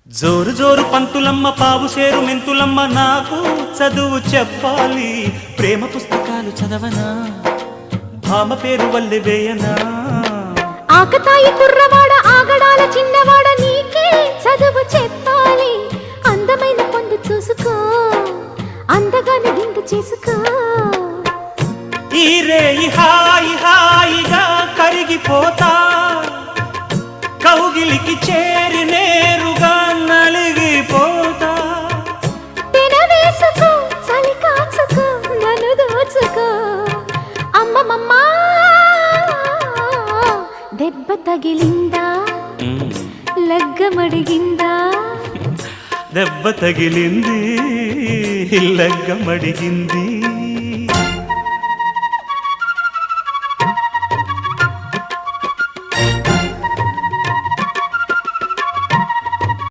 జోరు జోరు పంతులమ్మ పావు సేరు మెంతులమ్మ నాకు చదువు చెప్పాలి ప్రేమ పుస్తకాలు చదవనా భామ పేరు వల్లె వేయనా ఆకతాయి కుర్రవాడ ఆగడాల చిన్నవాడ నీకే చదువు చెప్పాలి అందమైన పొందు చూసుకో అందగానే విందు చేసుకో ఈ రేయి హాయి హాయిగా కరిగిపోతా కౌగిలికి చేరి నేరుగా నలిగిపోతా తినవేసుకో చలి కాచుకో నన్ను దోచుకో అమ్మమ్మ దెబ్బ తగిలిందా లగ్గమడిగిందా దెబ్బ తగిలింది లగ్గమడిగింది